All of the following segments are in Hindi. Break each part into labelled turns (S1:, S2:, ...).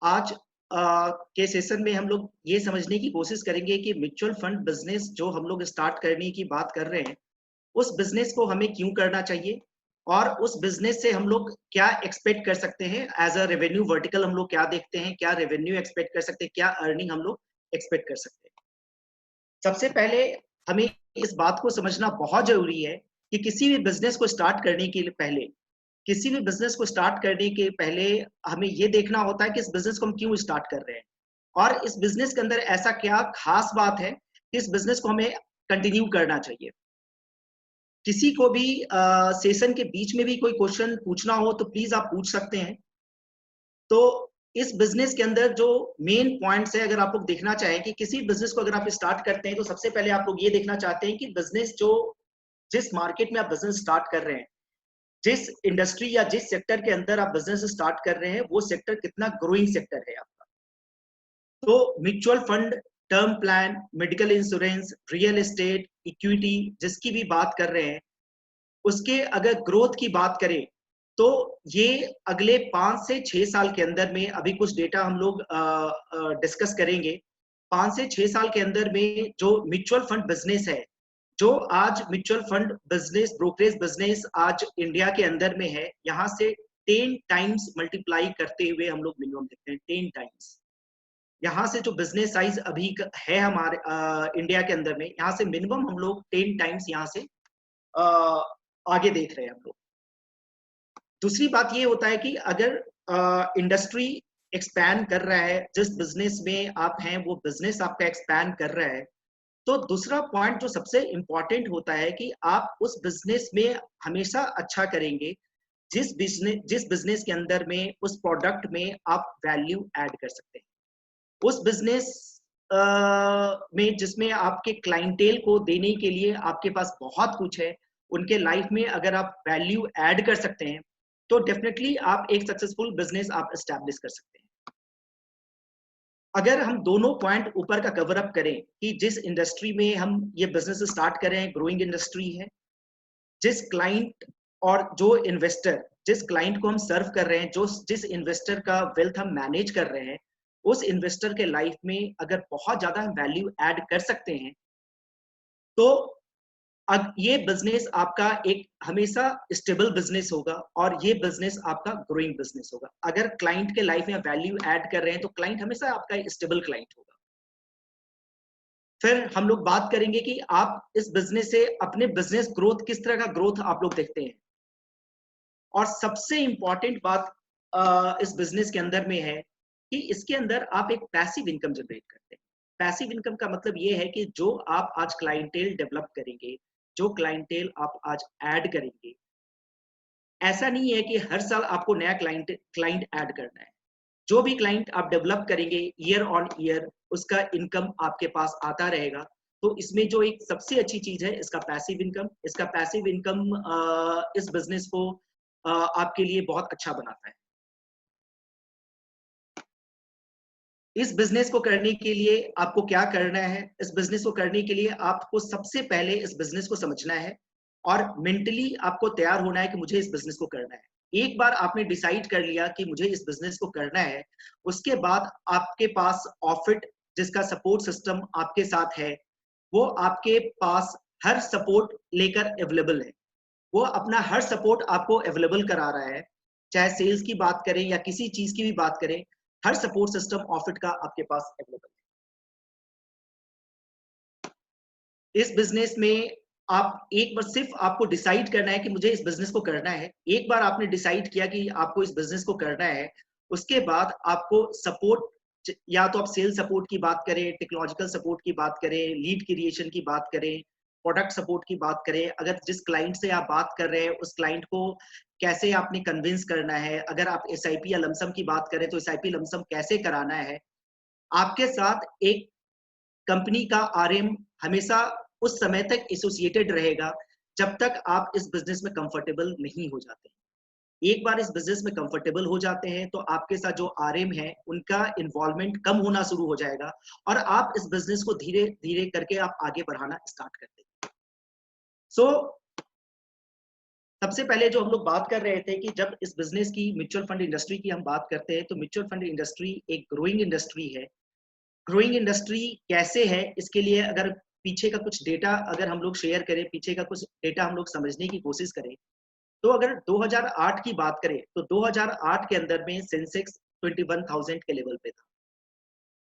S1: आज के सेशन में हम लोग ये समझने की कोशिश करेंगे कि म्यूचुअल फंड बिजनेस जो हम लोग स्टार्ट करने की बात कर रहे हैं, उस बिजनेस को हमें क्यों करना चाहिए और उस बिजनेस से हम लोग क्या एक्सपेक्ट कर सकते हैं एज अ रेवेन्यू वर्टिकल। हम लोग क्या देखते हैं, क्या रेवेन्यू एक्सपेक्ट कर सकते हैं, क्या अर्निंग हम लोग एक्सपेक्ट कर सकते हैं। सबसे पहले हमें इस बात को समझना बहुत जरूरी है कि किसी भी बिजनेस को स्टार्ट करने के पहले किसी भी बिजनेस को स्टार्ट करने के पहले हमें ये देखना होता है कि इस बिजनेस को हम क्यों स्टार्ट कर रहे हैं और इस बिजनेस के अंदर ऐसा क्या खास बात है कि इस बिजनेस को हमें कंटिन्यू करना चाहिए। किसी को भी सेशन के बीच में भी कोई क्वेश्चन पूछना हो तो प्लीज आप पूछ सकते हैं। तो इस बिजनेस के अंदर जो मेन पॉइंट्स है, अगर आप लोग देखना चाहें कि किसी बिजनेस को अगर आप स्टार्ट करते हैं तो सबसे पहले आप लोग ये देखना चाहते हैं कि बिजनेस जो जिस मार्केट में आप बिजनेस स्टार्ट कर रहे हैं, जिस इंडस्ट्री या जिस सेक्टर के अंदर आप बिजनेस स्टार्ट कर रहे हैं, वो सेक्टर कितना ग्रोइंग सेक्टर है आपका। तो mutual fund, term plan, medical insurance, real estate, equity जिसकी भी बात कर रहे हैं, उसके अगर ग्रोथ की बात करें तो ये अगले 5 से 6 साल के अंदर में, अभी कुछ डेटा हम लोग डिस्कस करेंगे, 5 से 6 साल के अंदर में जो म्यूचुअल फंड बिजनेस है, जो आज mutual fund business, brokerage business आज इंडिया के अंदर में है, यहाँ से 10 टाइम्स मल्टीप्लाई करते हुए हम लोग मिनिमम देखते हैं। 10 टाइम्स यहाँ से जो बिजनेस साइज अभी है हमारे इंडिया के अंदर में, यहाँ से मिनिमम हम लोग 10 टाइम्स यहाँ से आगे देख रहे हैं हम लोग। दूसरी बात ये होता है कि अगर इंडस्ट्री एक्सपैंड कर रहा है, जिस बिजनेस में आप हैं वो बिजनेस आपका एक्सपैंड कर रहा है, तो दूसरा पॉइंट जो सबसे इंपॉर्टेंट होता है कि आप उस बिजनेस में हमेशा अच्छा करेंगे जिस बिजनेस के अंदर में, उस प्रोडक्ट में आप वैल्यू ऐड कर सकते हैं। उस बिजनेस में जिसमें आपके क्लाइंटेल को देने के लिए आपके पास बहुत कुछ है, उनके लाइफ में अगर आप वैल्यू ऐड कर सकते हैं तो डेफिनेटली आप एक सक्सेसफुल बिजनेस आप एस्टैब्लिश कर सकते हैं। अगर हम दोनों पॉइंट ऊपर का कवर अप करें कि जिस इंडस्ट्री में हम ये बिजनेस स्टार्ट कर रहे हैं ग्रोइंग इंडस्ट्री है, जिस क्लाइंट और जो इन्वेस्टर, जिस क्लाइंट को हम सर्व कर रहे हैं, जो जिस इन्वेस्टर का वेल्थ हम मैनेज कर रहे हैं, उस इन्वेस्टर के लाइफ में अगर बहुत ज्यादा हम वैल्यू ऐड कर सकते हैं तो अब ये बिजनेस आपका एक हमेशा स्टेबल बिजनेस होगा और ये बिजनेस आपका ग्रोइंग बिजनेस होगा। अगर क्लाइंट के लाइफ में वैल्यू ऐड कर रहे हैं तो क्लाइंट हमेशा आपका स्टेबल क्लाइंट होगा। फिर हम लोग बात करेंगे कि आप इस बिजनेस से अपने बिजनेस ग्रोथ, किस तरह का ग्रोथ आप लोग देखते हैं। और सबसे इंपॉर्टेंट बात इस बिजनेस के अंदर में है कि इसके अंदर आप एक पैसिव इनकम जनरेट करते हैं। पैसिव इनकम का मतलब ये है कि जो आप आज क्लाइंटेल डेवलप करेंगे, जो क्लाइंटेल आप आज ऐड करेंगे, ऐसा नहीं है कि हर साल आपको नया क्लाइंट क्लाइंट ऐड करना है। जो भी क्लाइंट आप डेवलप करेंगे ईयर ऑन ईयर, उसका इनकम आपके पास आता रहेगा। तो इसमें जो एक सबसे अच्छी चीज है इसका पैसिव इनकम, इसका पैसिव इनकम इस बिजनेस को आपके लिए बहुत अच्छा बनाता है। इस बिजनेस को करने के लिए आपको क्या करना है? इस बिजनेस को करने के लिए आपको सबसे पहले इस बिजनेस को समझना है और मेंटली आपको तैयार होना है कि मुझे इस बिजनेस को करना है। एक बार आपने डिसाइड कर लिया कि मुझे इस बिजनेस को करना है, उसके बाद आपके पास ऑफिट, जिसका सपोर्ट सिस्टम आपके साथ है, वो आपके पास हर सपोर्ट लेकर अवेलेबल है। वो अपना हर सपोर्ट आपको अवेलेबल करा रहा है, चाहे सेल्स की बात करें या किसी चीज की भी बात करें, हर सपोर्ट सिस्टम ऑफिट का आपके पास अवेलेबल है। इस बिजनेस में आप एक बार सिर्फ आपको डिसाइड करना है कि मुझे इस बिजनेस को करना है। एक बार आपने डिसाइड किया कि आपको इस बिजनेस को करना है, उसके बाद आपको सपोर्ट, या तो आप सेल्स सपोर्ट की बात करें, टेक्नोलॉजिकल सपोर्ट की बात करें, लीड क्रिएशन की बात करें, प्रोडक्ट सपोर्ट की बात करें, अगर जिस क्लाइंट से आप बात कर रहे हैं उस क्लाइंट को कैसे आपने कन्विंस करना है, अगर आप एसआईपी या लमसम की बात करें तो एसआईपी लमसम कैसे कराना है, आपके साथ एक कंपनी का आरएम हमेशा उस समय तक एसोसिएटेड रहेगा जब तक आप इस बिजनेस में कंफर्टेबल नहीं हो जाते। एक बार इस बिजनेस में कंफर्टेबल हो जाते हैं तो आपके साथ जो आरएम है उनका इन्वॉल्वमेंट कम होना शुरू हो जाएगा और आप इस बिजनेस को धीरे धीरे करके आप आगे बढ़ाना स्टार्ट करते हैं। सो सबसे पहले जो हम लोग बात कर रहे थे कि जब इस बिजनेस की, म्यूचुअल फंड इंडस्ट्री की हम बात करते हैं, तो म्यूचुअल फंड इंडस्ट्री एक ग्रोइंग इंडस्ट्री है। ग्रोइंग इंडस्ट्री कैसे है, इसके लिए अगर पीछे का कुछ डेटा अगर हम लोग शेयर करें, पीछे का कुछ डेटा हम लोग समझने की कोशिश करें, तो अगर 2008 की बात करें, तो 2008 के अंदर में सेंसेक्स 21,000 के लेवल पे था।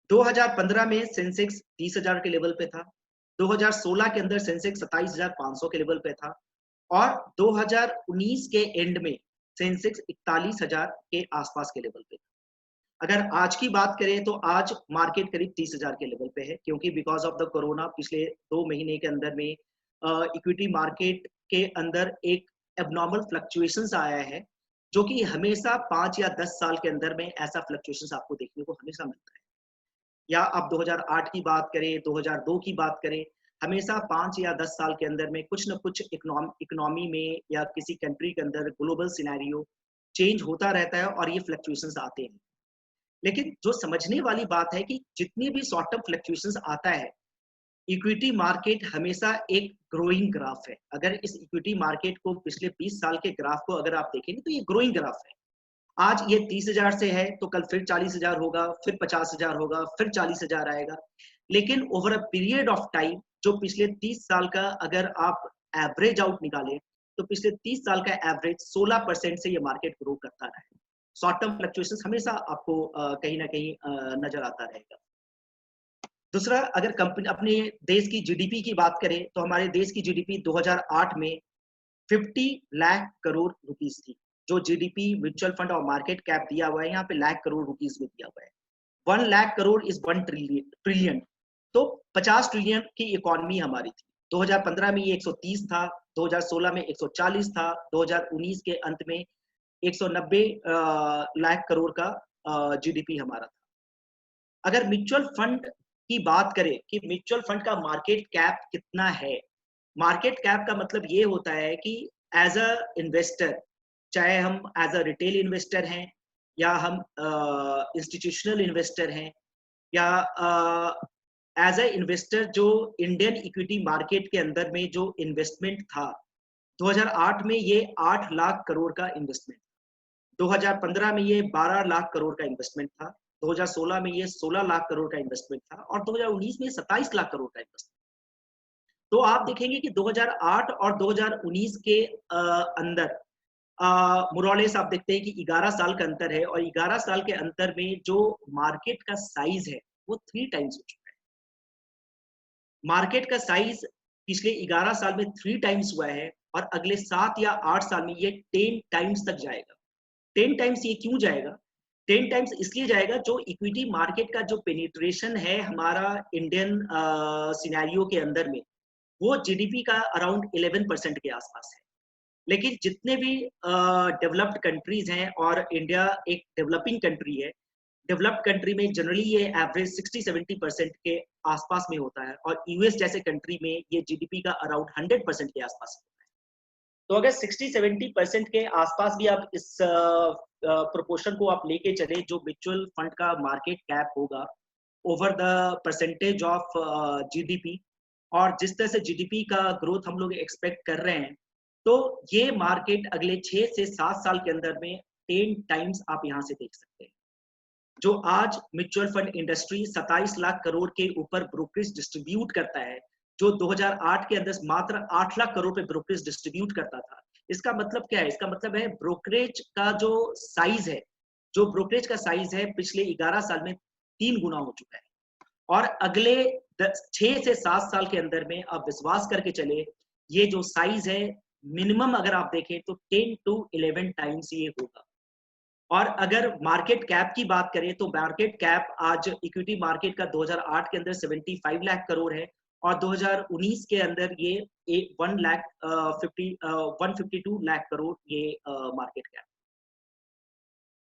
S1: 2015 में सेंसेक्स 30,000 के लेवल पे था। 2016 के अंदर सेंसेक्स 27,500 के लेवल पे था और 2019 के एंड में सेंसेक्स 41,000 के आसपास के लेवल पे था। अगर आज की बात करें तो आज मार्केट करीब 30,000 के लेवल पे है, क्योंकि बिकॉज ऑफ द कोरोना पिछले 2 महीने के अंदर में इक्विटी मार्केट के अंदर एक एबनॉर्मल फ्लक्चुएशंस आया है, जो कि हमेशा 5 या 10 साल के अंदर में ऐसा फ्लक्चुएशंस आपको देखने को हमेशा मिलता है। या आप 2008 की बात करें, 2002 की बात करें, हमेशा 5 या 10 साल के अंदर में कुछ न कुछ इकोनॉमी में या किसी कंट्री के अंदर ग्लोबल सिनेरियो चेंज होता रहता है और ये फ्लक्चुएशंस आते हैं। लेकिन जो समझने वाली बात है कि जितनी भी शॉर्ट टर्म फ्लक्चुएशंस आता है, इक्विटी मार्केट हमेशा एक ग्रोइंग ग्राफ है। अगर इस इक्विटी मार्केट को पिछले 20 साल के ग्राफ को अगर आप देखेंगे तो ये ग्रोइंग ग्राफ है। आज ये 30,000 से है तो कल फिर 40,000 होगा, फिर 50,000 होगा, फिर 40,000 आएगा। लेकिन over a period of time, जो पिछले 30 साल का अगर आप एवरेज आउट निकालें, तो पिछले 30 साल का एवरेज 16% से ये मार्केट ग्रो करता रहा है। शॉर्ट टर्म फ्लक्चुएशंस हमेशा आपको कहीं ना कहीं नजर आता रहेगा। दूसरा, अगर कंपनी अपने देश की जीडीपी की बात करें, तो हमारे देश की जीडीपी 2008 में 50 लाख करोड़ रुपीस थी। जो जीडीपी म्यूचुअल फंड और मार्केट कैप दिया हुआ है, यहाँ पे लाख करोड़ रुपीस में दिया हुआ है। 1 लाख करोड़ इज 1 ट्रिलियन, तो 50 ट्रिलियन की इकोनॉमी हमारी थी। 2015 में ये 130 था, 2016 में 140 था, 2019 के अंत में 190 लाख करोड़ का जीडीपी हमारा था। अगर म्यूचुअल फंड की बात करें कि म्यूचुअल फंड का मार्केट कैप कितना है, मार्केट कैप का मतलब ये होता है कि एज अ इन्वेस्टर, चाहे हम एज अ रिटेल इन्वेस्टर हैं या हम इंस्टीट्यूशनल इन्वेस्टर हैं या एज अ इन्वेस्टर जो इंडियन इक्विटी मार्केट के अंदर में जो इन्वेस्टमेंट था, 2008 में ये 8 लाख करोड़ का इन्वेस्टमेंट, 2015 में ये 12 लाख करोड़ का इन्वेस्टमेंट था, 2016 में ये 16 लाख करोड़ का इन्वेस्टमेंट था और 2019 में 27 लाख करोड़ का इन्वेस्टमेंट। तो आप देखेंगे कि 2008 और 2019 के अंदर मोरलेस आप देखते हैं कि 11 साल का अंतर है और 11 साल के अंतर में जो मार्केट का साइज है वो 3 टाइम्स हो चुका है। मार्केट का साइज पिछले 11 साल में 3 टाइम्स हुआ है और अगले 7 या 8 साल में ये 10 टाइम्स तक जाएगा। 10 टाइम्स ये क्यों जाएगा? 10 टाइम्स इसलिए जाएगा, जो इक्विटी मार्केट का जो पेनिट्रेशन है हमारा इंडियन सिनेरियो के अंदर में, वो जीडीपी का अराउंड 11% के आसपास है। लेकिन जितने भी डेवलप्ड कंट्रीज हैं और इंडिया एक डेवलपिंग कंट्री है, डेवलप्ड कंट्री में जनरली ये एवरेज 60-70% के आसपास में होता है और यूएस जैसे कंट्री में ये जीडीपी का अराउंड 100% के आसपास होता है। तो अगर 60-70% के आसपास भी आप इस प्रोपोर्शन को आप लेके चले, जो म्यूचुअल फंड का मार्केट कैप होगा over the percentage of GDP, और जिस तरह से जीडीपी का ग्रोथ हम लोग एक्सपेक्ट कर रहे हैं, तो ये मार्केट अगले 6 से 7 साल के अंदर में 10 टाइम्स आप यहाँ से देख सकते हैं। जो आज mutual fund industry 27 lakh crore के ऊपर ब्रोकरेज डिस्ट्रीब्यूट करता है, जो 2008 के अंदर मात्र 8 लाख करोड़ पे ब्रोकरेज डिस्ट्रीब्यूट करता था। इसका मतलब क्या है? इसका मतलब है ब्रोकरेज का जो साइज है, जो ब्रोकरेज का साइज है पिछले 11 साल में 3 गुना हो चुका है और अगले 6 से 7 साल के अंदर में आप विश्वास करके चले, ये जो साइज है मिनिमम अगर आप देखें तो 10 to 11 टाइम्स ये होगा। और अगर मार्केट कैप की बात करें तो मार्केट कैप आज इक्विटी मार्केट का 2008 के अंदर 75 लाख करोड़ है और 2019 के अंदर ये 152 लाख करोड़ ये मार्केट कैप।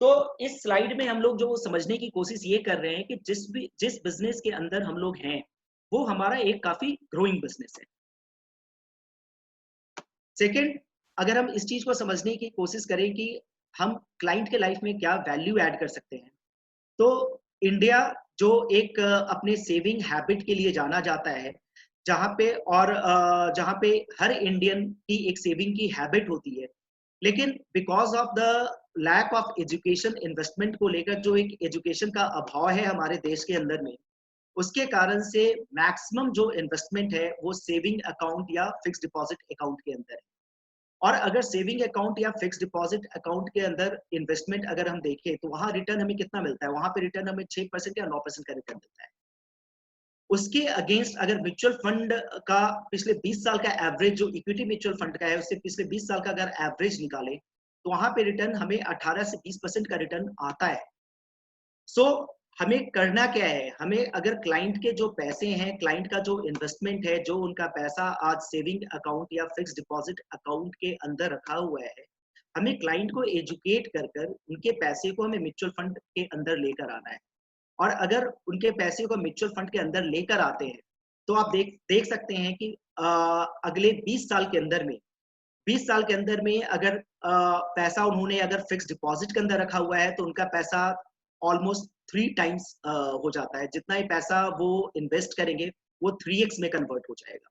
S1: तो इस स्लाइड में हम लोग जो समझने की कोशिश ये कर रहे हैं कि जिस बिजनेस के अंदर हम लोग हैं वो हमारा एक काफी ग्रोइंग बिजनेस है। सेकंड, अगर हम इस चीज को समझने की कोशिश करें कि हम क्लाइंट के लाइफ में क्या वैल्यू ऐड कर सकते हैं, तो इंडिया जो एक अपने सेविंग हैबिट के लिए जाना जाता है, जहाँ पे और जहाँ पे हर इंडियन की एक सेविंग की हैबिट होती है, लेकिन because of the lack of education investment को लेकर जो एक एजुकेशन का अभाव है हमारे देश के अंदर में, उसके कारण से मैक्सिमम जो इन्वेस्टमेंट है वो सेविंग अकाउंट या फिक्स डिपॉजिट अकाउंट के अंदर है। और अगर सेविंग अकाउंट या फिक्स डिपॉजिट अकाउंट के अंदर इन्वेस्टमेंट अगर हम देखें तो वहां रिटर्न हमें कितना मिलता है, वहां पे रिटर्न हमें 6% या 9% का रिटर्न मिलता है। उसके अगेंस्ट अगर म्यूचुअल फंड का पिछले 20 साल का एवरेज जो इक्विटी म्यूचुअल फंड का है उससे पिछले 20 साल का अगर एवरेज निकाले तो वहां पे रिटर्न हमें 18 से 20% का रिटर्न आता है। सो हमें करना क्या है, हमें अगर क्लाइंट के जो पैसे हैं, क्लाइंट का जो इन्वेस्टमेंट है, जो उनका पैसा आज सेविंग अकाउंट या फिक्स डिपॉजिट अकाउंट के अंदर रखा हुआ है, हमें क्लाइंट को एजुकेट कर कर उनके पैसे को हमें म्यूचुअल फंड के अंदर लेकर आना है। और अगर उनके पैसे को म्यूचुअल फंड के अंदर लेकर आते हैं तो आप देख देख सकते हैं कि अगले 20 साल के अंदर में 20 साल के अंदर में अगर पैसा उन्होंने अगर फिक्स डिपॉजिट के अंदर रखा हुआ है तो उनका पैसा ऑलमोस्ट 3 टाइम्स हो जाता है। जितना ही पैसा वो इन्वेस्ट करेंगे वो 3x में कन्वर्ट हो जाएगा।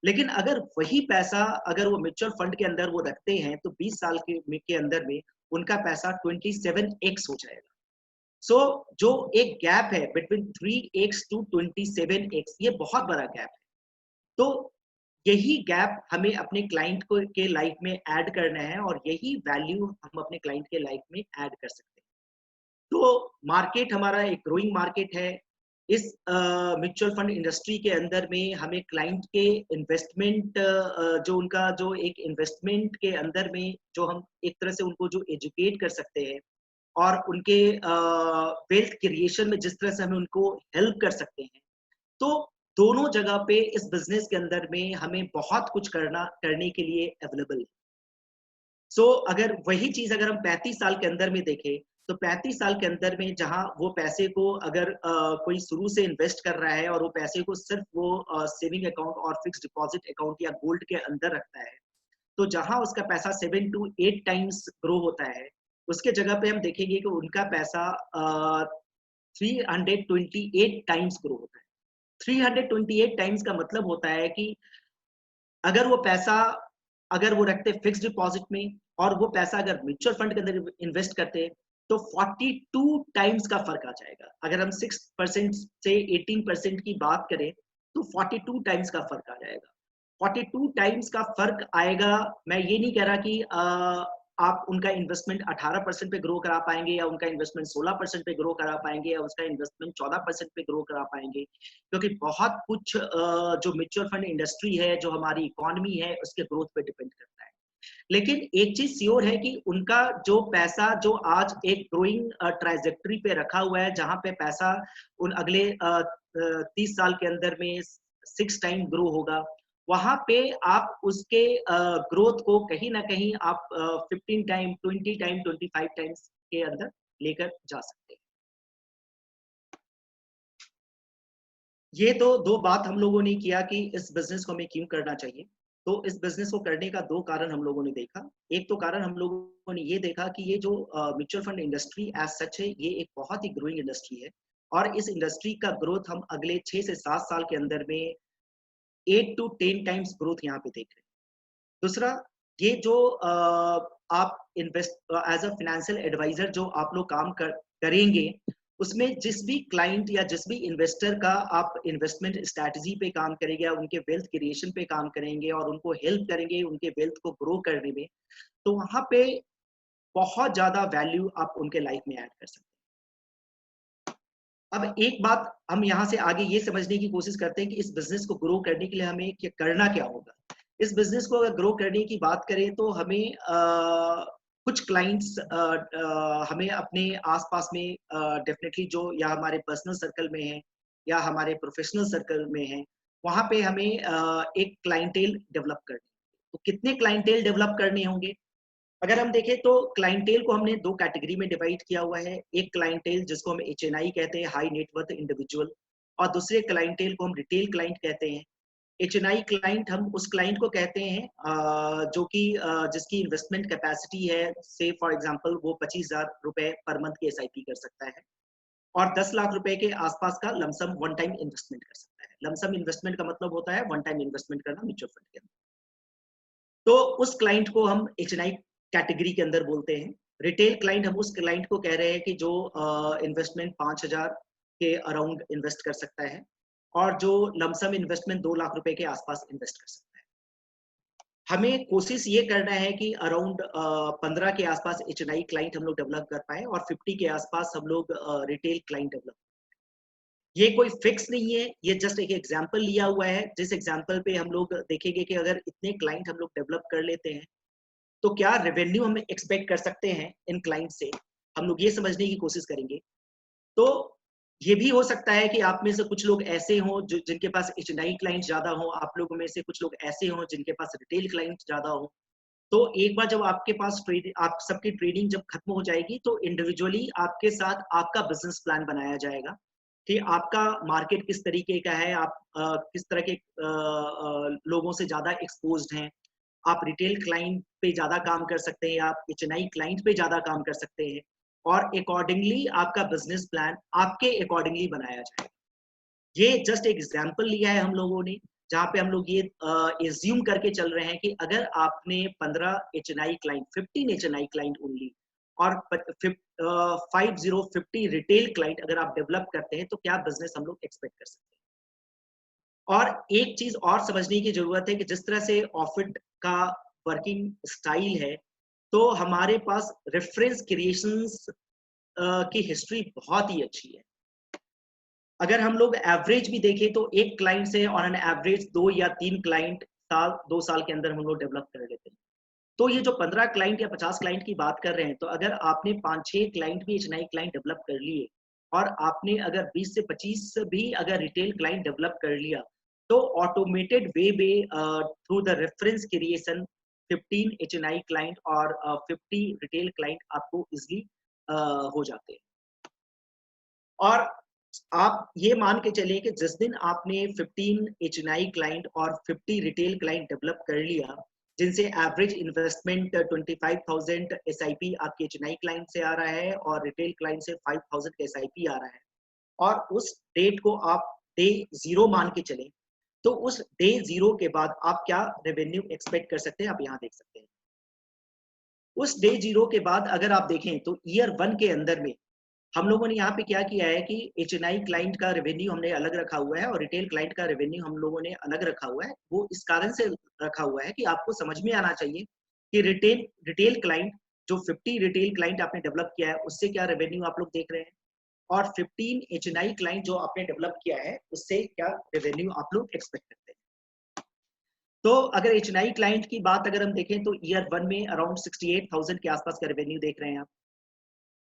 S1: लेकिन अगर वही पैसा अगर वो म्यूचुअल फंड के अंदर वो रखते हैं तो 20 साल के अंदर में उनका पैसा 27x हो जाएगा। सो जो एक गैप है बिटवीन 3x टू 27x, ये बहुत बड़ा गैप है। तो यही गैप हमें अपने क्लाइंट को के लाइफ में ऐड करना है और यही वैल्यू हम अपने क्लाइंट के लाइफ में ऐड कर सकते हैं। तो मार्केट हमारा एक ग्रोइंग मार्केट है। इस म्यूचुअल फंड इंडस्ट्री के अंदर में हमें क्लाइंट के इन्वेस्टमेंट जो उनका जो एक इन्वेस्टमेंट के अंदर में जो हम एक तरह से उनको जो एजुकेट कर सकते हैं और उनके वेल्थ क्रिएशन में जिस तरह से हमें उनको हेल्प कर सकते हैं, तो दोनों जगह पे इस बिजनेस के अंदर में हमें बहुत कुछ करने के लिए अवेलेबल है। अगर वही चीज अगर हम 35 साल के अंदर में देखें तो 35 साल के अंदर में जहां वो पैसे को अगर कोई शुरू से इन्वेस्ट कर रहा है और वो पैसे को सिर्फ वो सेविंग अकाउंट और फिक्स डिपॉजिट अकाउंट या गोल्ड के अंदर रखता है, तो जहां उसका पैसा 7 to 8 टाइम्स ग्रो होता है, उसके जगह पे हम देखेंगे कि उनका पैसा 328 टाइम्स ग्रो होता है। 328 टाइम्स का मतलब होता है कि अगर वो पैसा अगर वो रखते फिक्स डिपॉजिट में और वो पैसा अगर म्यूचुअल फंड के अंदर इन्वेस्ट करते तो 42 टाइम्स का फर्क आ जाएगा। अगर हम 6% से 18% की बात करें तो 42 टाइम्स का फर्क आ जाएगा। 42 टाइम्स का फर्क आएगा। मैं ये नहीं कह रहा कि आप उनका इन्वेस्टमेंट 18% पे ग्रो करा पाएंगे या उनका इन्वेस्टमेंट 16% पे ग्रो करा पाएंगे या उसका इन्वेस्टमेंट 14% पे ग्रो करा पाएंगे, क्योंकि बहुत कुछ जो म्यूचुअल फंड इंडस्ट्री है, जो हमारी इकोनॉमी है, उसके ग्रोथ पे डिपेंड करता है। लेकिन एक चीज श्योर है कि उनका जो पैसा जो आज एक ग्रोइंग ट्रांजैक्टरी पे रखा हुआ है, जहां पे पैसा उन अगले 30 साल के अंदर में 6 टाइम ग्रो होगा, वहां पे आप उसके ग्रोथ को कहीं ना कहीं आप 15 टाइम, 20 टाइम, 25 टाइम्स के अंदर लेकर जा सकते हैं। ये तो दो बात हम लोगों ने किया कि इस बिजनेस को हमें क्यों करना चाहिए। तो इस बिजनेस को करने का दो कारण हम लोगों ने देखा। एक तो कारण हम लोगों ने ये देखा कि ये जो mutual fund industry as such है, ये एक बहुत ही ग्रोइंग इंडस्ट्री है और इस इंडस्ट्री का ग्रोथ हम अगले 6 से 7 साल के अंदर में 8 to 10 टाइम्स ग्रोथ यहाँ पे देख रहे हैं। दूसरा, ये जो आप invest as a financial advisor जो आप लोग काम करेंगे, उसमें जिस भी क्लाइंट या जिस भी इन्वेस्टर का आप इन्वेस्टमेंट स्ट्रैटेजी पे काम करेंगे या उनके वेल्थ क्रिएशन पे काम करेंगे और उनको हेल्प करेंगे उनके वेल्थ को ग्रो करने में, तो वहां पे बहुत ज्यादा वैल्यू आप उनके लाइफ में ऐड कर सकते हैं। अब एक बात हम यहाँ से आगे ये समझने की कोशिश करते हैं कि इस बिजनेस को ग्रो करने के लिए हमें करना क्या होगा। इस बिजनेस को अगर ग्रो करने की बात करें तो हमें कुछ क्लाइंट्स हमें अपने आसपास में डेफिनेटली जो या हमारे पर्सनल सर्कल में है या हमारे प्रोफेशनल सर्कल में है, वहां पे हमें एक क्लाइंटेल डेवलप करनी। तो कितने क्लाइंटेल डेवलप करने होंगे? अगर हम देखें तो क्लाइंटेल को हमने दो कैटेगरी में डिवाइड किया हुआ है। एक क्लाइंटेल जिसको हम HNI कहते हैं, हाई नेटवर्थ इंडिविजुअल, और दूसरे क्लाइंटेल को हम रिटेल क्लाइंट कहते हैं। HNI क्लाइंट हम उस क्लाइंट को कहते हैं जो कि जिसकी इन्वेस्टमेंट कैपेसिटी है, से फॉर एग्जांपल वो 25,000 रुपए पर मंथ की SIP कर सकता है। और 10 लाख रुपए के आसपास का लमसम वन टाइम इन्वेस्टमेंट कर सकता है। लमसम इन्वेस्टमेंट का मतलब होता है वन टाइम इन्वेस्टमेंट करना म्यूचुअल फंड के अंदर। तो उस क्लाइंट को हम एचएनआई कैटेगरी के अंदर बोलते हैं। रिटेल क्लाइंट, हम उस क्लाइंट को कह रहे हैं कि जो इन्वेस्टमेंट 5,000 के अराउंड इन्वेस्ट कर सकता है और जो लमसम इन्वेस्टमेंट 2 लाख रुपए के आसपास इन्वेस्ट कर सकता है। हमें कोशिश ये करना है कि अराउंड 15 के आसपास एचएनआई क्लाइंट हम लोग डेवलप कर पाए और 50 के आसपास हम लोग रिटेल क्लाइंट डेवलप। ये कोई फिक्स नहीं है, ये जस्ट एक एग्जांपल लिया हुआ है, जिस एग्जांपल पे हम लोग देखेंगे कि अगर इतने क्लाइंट हम लोग डेवलप कर लेते हैं तो क्या रेवेन्यू हम एक्सपेक्ट कर सकते हैं इन क्लाइंट से, हम लोग ये समझने की कोशिश करेंगे। तो ये भी हो सकता है कि आप में से कुछ लोग ऐसे हों जो जिनके पास एचएनआई क्लाइंट ज्यादा हो, आप लोगों में से कुछ लोग ऐसे हों जिनके पास रिटेल क्लाइंट ज्यादा हो। तो एक बार जब आपके पास आप सबकी ट्रेनिंग जब खत्म हो जाएगी तो इंडिविजुअली आपके साथ आपका बिजनेस प्लान बनाया जाएगा कि आपका मार्केट किस तरीके का है, आप किस तरह के लोगों से ज्यादा एक्सपोज्ड हैं, आप रिटेल क्लाइंट पे ज्यादा काम कर सकते हैं, आप एचएनआई क्लाइंट पे ज्यादा काम कर सकते हैं और अकॉर्डिंगली आपका बिजनेस प्लान आपके अकॉर्डिंगली बनाया जाए। ये जस्ट एक एग्जांपल लिया है हम लोगों ने, जहाँ पे हम लोग ये एज्यूम करके चल रहे हैं कि अगर आपने 15 HNI client, 15 HNI client only और 50 रिटेल क्लाइंट अगर आप डेवलप करते हैं तो क्या बिजनेस हम लोग एक्सपेक्ट कर सकते हैं। और एक चीज और समझने की जरूरत है कि जिस तरह से ऑफिट का वर्किंग स्टाइल है, तो हमारे पास रेफरेंस क्रिएशंस की हिस्ट्री बहुत ही अच्छी है। अगर हम लोग एवरेज भी देखें तो एक क्लाइंट से ऑन एन एवरेज 2 या 3 क्लाइंट 2 साल के अंदर हम लोग डेवलप कर लेते हैं। तो ये जो 15 क्लाइंट या 50 क्लाइंट की बात कर रहे हैं, तो अगर आपने 5-6 क्लाइंट भी एचएनआई क्लाइंट डेवलप कर लिए और आपने अगर 20 से 25 भी अगर रिटेल क्लाइंट डेवलप कर लिया, तो ऑटोमेटेड वे में through the reference creation 15 HNI client और 50 रिटेल क्लाइंट आपको इजिली हो जाते हैं। और आप ये मान के चलिए कि जिस दिन आपने 15 एचएनआई क्लाइंट और 50 रिटेल क्लाइंट डेवलप कर लिया, जिनसे एवरेज इन्वेस्टमेंट 25,000 एसआईपी आपके एचएनआई क्लाइंट से आ रहा है और रिटेल क्लाइंट से 5,000 का एसआईपी आ रहा है, और उस डेट को आप डे जीरो मान के चले, तो उस डे जीरो के बाद आप क्या रेवेन्यू एक्सपेक्ट कर सकते हैं, आप यहाँ देख सकते हैं। उस डे जीरो के बाद अगर आप देखें तो ईयर 1 के अंदर में हम लोगों ने यहाँ पे क्या किया है कि एचएनआई क्लाइंट का रेवेन्यू हमने अलग रखा हुआ है और रिटेल क्लाइंट का रेवेन्यू हम लोगों ने अलग रखा हुआ है। वो इस कारण से रखा हुआ है कि आपको समझ में आना चाहिए कि रिटेल रिटेल क्लाइंट जो 50 रिटेल क्लाइंट आपने डेवलप किया है उससे क्या रेवेन्यू आप लोग देख रहे हैं, और 15 एचएनआई क्लाइंट जो आपने डेवलप किया है उससे क्या रेवेन्यू आप लोग एक्सपेक्ट करते हैं। तो अगर एचएनआई क्लाइंट की बात अगर हम देखें तो ईयर 1 में अराउंड 68,000 के आसपास का रेवेन्यू देख रहे हैं आप।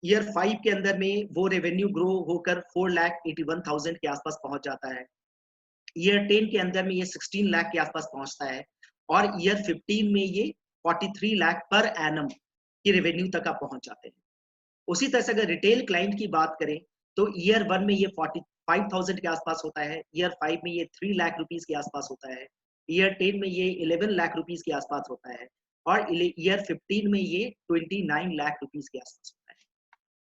S1: ईयर 5 के अंदर में वो रेवेन्यू ग्रो होकर 4,81,000 के आसपास पहुंच जाता है। ईयर 10 के अंदर में ये 16 लाख के आसपास पहुंचता है और ईयर 15 में ये 43 लाख पर एनम की रेवेन्यू तक आप पहुंच जाते हैं। उसी तरह से अगर रिटेल क्लाइंट की बात करें तो ईयर 1 में ये 45,000 के आसपास होता है, ईयर 5 में ये 3 लाख रुपीस के आसपास होता है, ईयर 10 में ये 11 लाख रुपीस के आसपास होता है और ईयर 15 में ये 29 लाख रुपीस के आसपास होता है।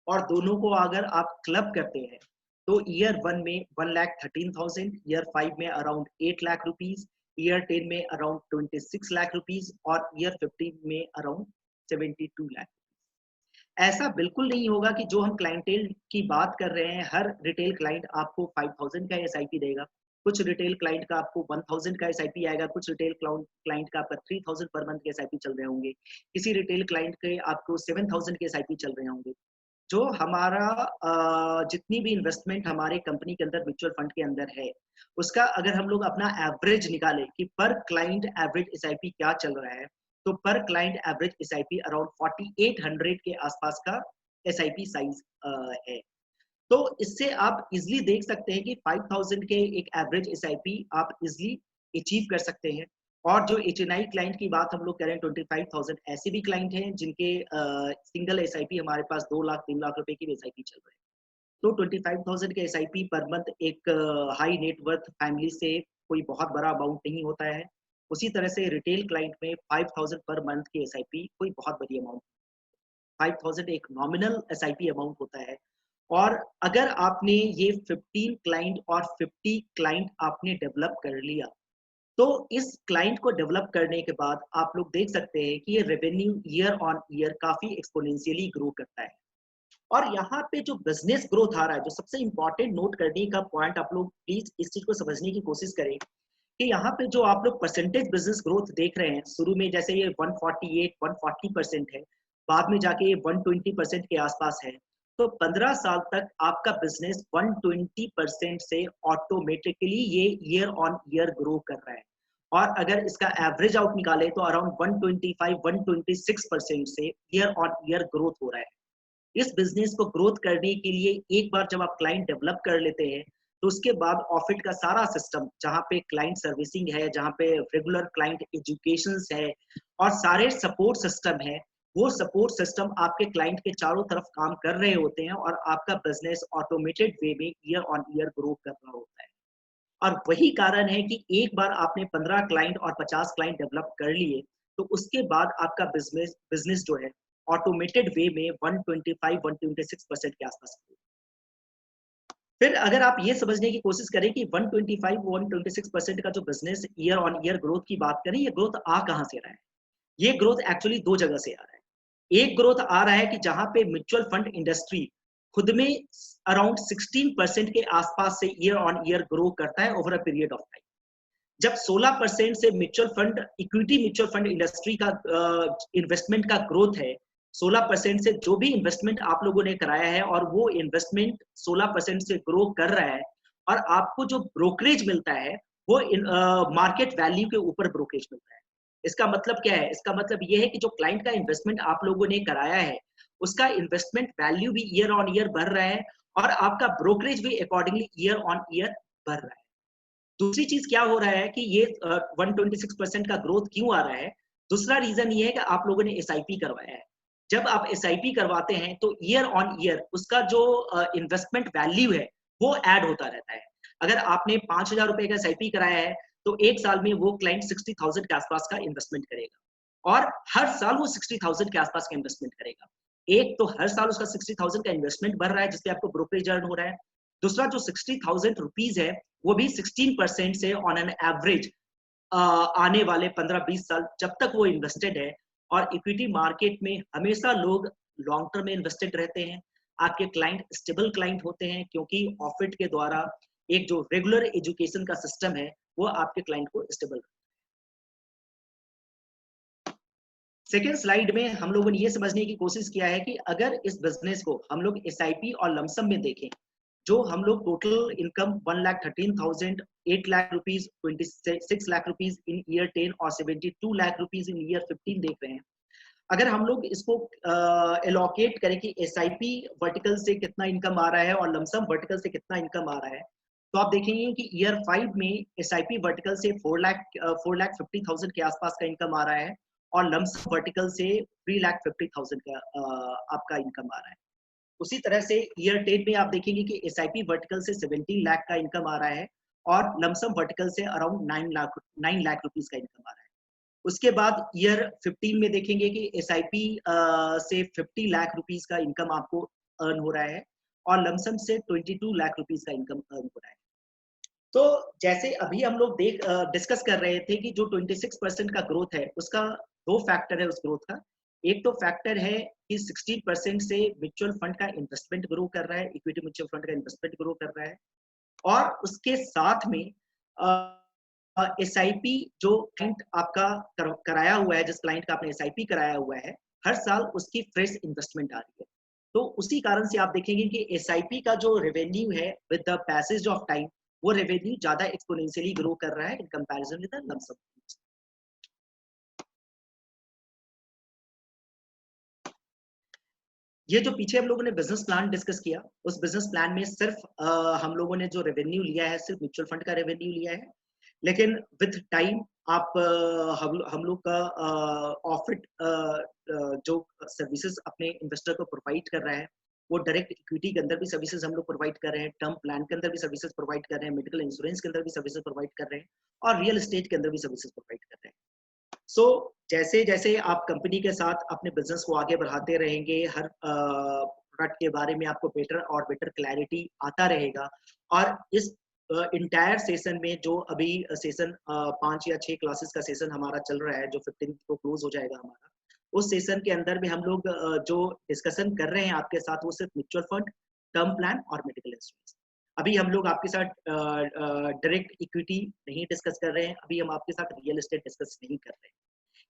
S1: और दोनों को अगर आप क्लब करते हैं तो ईयर 1 में 1,13,000, ईयर 5 में अराउंड 8 लाख रुपीस, ईयर 10 में अराउंड 26 लाख रुपीस और ईयर 15 में अराउंड 72 लाख। ऐसा बिल्कुल नहीं होगा कि जो हम क्लाइंटेल की बात कर रहे हैं हर रिटेल क्लाइंट आपको 5,000 का एसआईपी देगा, कुछ रिटेल क्लाइंट का आपको 1,000 का एसआईपी आएगा, कुछ रिटेल क्लाइंट का आपका 3,000 पर मंथ के एसआईपी चल रहे होंगे, किसी रिटेल क्लाइंट के आपको 7,000 के एसआईपी चल रहे होंगे। जो हमारा जितनी भी इन्वेस्टमेंट हमारे कंपनी के अंदर म्यूचुअल फंड के अंदर है, उसका अगर हम लोग अपना एवरेज निकालें कि पर क्लाइंट एवरेज एसआईपी क्या चल रहा है, तो पर क्लाइंट एवरेज एसआईपी अराउंड 4800 के आसपास का एसआईपी साइज है। तो इससे आप इजिली देख सकते हैं कि 5,000 के एक एवरेज एसआईपी आप इजिली अचीव कर सकते हैं। और जो एचएनआई क्लाइंट की बात हम लोग करें 25,000, ऐसे भी क्लाइंट हैं जिनके सिंगल एसआईपी हमारे पास 2 लाख 3 लाख रुपए की भी एसआईपी चल रहे हैं। तो 25,000 के एसआईपी पर मंथ एक हाई नेटवर्थ फैमिली से कोई बहुत बड़ा अमाउंट नहीं होता है। उसी तरह से रिटेल क्लाइंट में 5,000 पर मंथ की एसआईपी कोई बहुत बड़ी अमाउंट, 5,000 एक नॉमिनल एसआईपी अमाउंट होता है। और अगर आपने ये 15 क्लाइंट और 50 क्लाइंट आपने डेवलप कर लिया, तो इस क्लाइंट को डेवलप करने के बाद आप लोग देख सकते हैं कि ये रेवेन्यू ईयर ऑन ईयर काफी एक्सपोनेंशियली ग्रो करता है। और यहाँ पे जो बिजनेस ग्रोथ आ रहा है, जो सबसे इंपॉर्टेंट नोट करने का पॉइंट, आप लोग प्लीज इस चीज को समझने की कोशिश करें कि यहाँ पे जो आप लोग परसेंटेज बिजनेस ग्रोथ देख रहे हैं, शुरू में जैसे ये 148 140% है, बाद में जाके ये 120% के आसपास है, तो 15 साल तक आपका बिजनेस 120% से ऑटोमेटिकली ये ईयर ऑन ईयर ग्रो कर रहा है। और अगर इसका एवरेज आउट निकाले तो अराउंड 125 126% से ईयर ऑन ईयर ग्रोथ हो रहा है। इस बिजनेस को ग्रोथ करने के लिए एक बार जब आप क्लाइंट डेवलप कर लेते हैं, तो उसके बाद ऑफिट का सारा सिस्टम, जहाँ पे क्लाइंट सर्विसिंग है, जहाँ पे रेगुलर क्लाइंट एजुकेशन है और सारे सपोर्ट सिस्टम है, वो सपोर्ट सिस्टम आपके क्लाइंट के चारों तरफ काम कर रहे होते हैं और आपका बिजनेस ऑटोमेटेड वे में ईयर ऑन ईयर ग्रो कर रहा होता है। और वही कारण है कि एक बार आपने 15 क्लाइंट और 50 क्लाइंट डेवलप कर लिए, तो उसके बाद आपका बिजनेस बिजनेस जो है ऑटोमेटेड वे में 125-126% के आसपास। फिर अगर आप ये समझने की कोशिश करें कि 125-126% का जो business year on year growth की बात करें, ये ग्रोथ आ कहां से रहा है? ये ग्रोथ एक्चुअली दो जगह से आ रहा है। एक ग्रोथ आ रहा है कि जहां पे म्यूचुअल फंड इंडस्ट्री खुद में अराउंड 16% के आसपास से ईयर ऑन ईयर ग्रो करता है over a period of time. जब 16% से mutual fund equity mutual fund industry का इन्वेस्टमेंट का ग्रोथ है, 16% से जो भी इन्वेस्टमेंट आप लोगों ने कराया है और वो इन्वेस्टमेंट 16% से ग्रो कर रहा है, और आपको जो ब्रोकरेज मिलता है वो मार्केट वैल्यू के ऊपर ब्रोकरेज मिलता है। इसका मतलब क्या है? इसका मतलब ये है कि जो क्लाइंट का इन्वेस्टमेंट आप लोगों ने कराया है, उसका इन्वेस्टमेंट वैल्यू भी ईयर ऑन ईयर बढ़ रहा है और आपका ब्रोकरेज भी अकॉर्डिंगली ईयर ऑन ईयर बढ़ रहा है। दूसरी चीज क्या हो रहा है कि ये 126% का ग्रोथ क्यों आ रहा है? दूसरा रीजन ये है कि आप लोगों ने एसआईपी करवाया है। जब आप एसआईपी करवाते हैं तो ईयर ऑन ईयर उसका जो इन्वेस्टमेंट वैल्यू है वो ऐड होता रहता है। अगर आपने 5,000 रुपए का एसआईपी कराया है, तो एक साल में वो क्लाइंट 60,000 के आसपास का इन्वेस्टमेंट करेगा और हर साल वो 60,000 के आसपास का इन्वेस्टमेंट करेगा। एक तो हर साल उसका 60,000 का इन्वेस्टमेंट बढ़ रहा है जिससे आपको ब्रोकरेज अर्न हो रहा है। दूसरा जो 60,000 रुपीज है, वो भी 16% से ऑन एन एवरेज आने वाले 15-20 साल जब तक वो इन्वेस्टेड है। और इक्विटी मार्केट में हमेशा लोग लॉन्ग टर्म में इन्वेस्टेड रहते हैं। आपके क्लाइंट स्टेबल क्लाइंट होते हैं क्योंकि ऑफिट के द्वारा एक जो रेगुलर एजुकेशन का सिस्टम है वो आपके क्लाइंट को स्टेबल। सेकेंड स्लाइड में हम लोगों ने ये समझने की कोशिश किया है कि अगर इस बिजनेस को हम लोग एसआईपी और लमसम में देखें, जो हम लोग total income 1,13,000, 8 lakh rupees, 26 lakh rupees in year 10 और 72 लाख रुपीज इन ईयर 15 देख रहे हैं। अगर हम लोग इसको एलोकेट करें कि एसआईपी वर्टिकल से कितना इनकम आ रहा है और लमसम वर्टिकल से कितना इनकम आ रहा है, तो आप देखेंगे कि ईयर 5 में एसआईपी वर्टिकल से 4,50,000 के आसपास का इनकम आ रहा है और लमसम वर्टिकल से 3,50,000 का आपका इनकम आ रहा है। उसी तरह से ईयर 10 में आप देखेंगे कि एसआईपी वर्टिकल से 17 लाख का इनकम आ रहा है और लमसम वर्टिकल से अराउंड 9 लाख रुपीस का इनकम आ रहा है। उसके बाद ईयर 15 में देखेंगे कि एसआईपी से 50 लाख रुपीस का इनकम आपको अर्न हो रहा है और लमसम से 22 लाख रुपीस का इनकम अर्न हो रहा है। तो जैसे अभी हम लोग डिस्कस कर रहे थे कि जो 26% का ग्रोथ है उसका दो फैक्टर है उस ग्रोथ का। एक तो फैक्टर है कि 60% से म्यूचुअल फंड का इन्वेस्टमेंट ग्रो कर रहा है, इक्विटी म्यूचुअल फंड का इन्वेस्टमेंट ग्रो कर रहा है और उसके साथ में एसआईपी जो क्लाइंट आपका कराया हुआ है, जिस क्लाइंट का आपने एसआईपी कराया हुआ है, हर साल उसकी फ्रेश इन्वेस्टमेंट आ रही है। तो उसी कारण से आप देखेंगे कि एसआईपी का जो रेवेन्यू है with the passage of time, वो रेवेन्यू ज्यादा एक्सपोनेंशियली ग्रो कर रहा है in comparison with the lump sum. ये जो पीछे हम लोगों ने बिजनेस प्लान डिस्कस किया, उस बिजनेस प्लान में सिर्फ हम लोगों ने जो रेवेन्यू लिया है सिर्फ म्यूचुअल फंड का रेवेन्यू लिया है, लेकिन विद टाइम आप हम लोग का ऑफिट जो सर्विसेज अपने इन्वेस्टर को प्रोवाइड कर रहा है, वो डायरेक्ट इक्विटी के अंदर भी सर्विसेज हम लोग प्रोवाइड कर रहे हैं, टर्म प्लान के अंदर भी सर्विसेज प्रोवाइड कर रहे हैं, मेडिकल इंश्योरेंस के अंदर भी सर्विसेज प्रोवाइड कर रहे हैं और रियल एस्टेट के अंदर भी सर्विसेज प्रोवाइड कर रहे हैं। सो जैसे जैसे आप कंपनी के साथ अपने बिजनेस को आगे बढ़ाते रहेंगे, हर प्रोडक्ट के बारे में आपको बेटर और बेटर क्लैरिटी आता रहेगा। और इस इंटायर सेशन में जो अभी सेशन 5 या 6 क्लासेस का सेशन हमारा चल रहा है, जो 15 को क्लोज हो जाएगा हमारा, उस सेशन के अंदर भी हम लोग जो डिस्कशन कर रहे हैं आपके साथ, वो सिर्फ म्यूचुअल फंड, टर्म प्लान और मेडिकल इंश्योरेंस। अभी हम लोग आपके साथ डायरेक्ट इक्विटी नहीं डिस्कस कर रहे हैं, अभी हम आपके साथ रियल एस्टेट डिस्कस नहीं कर रहे हैं,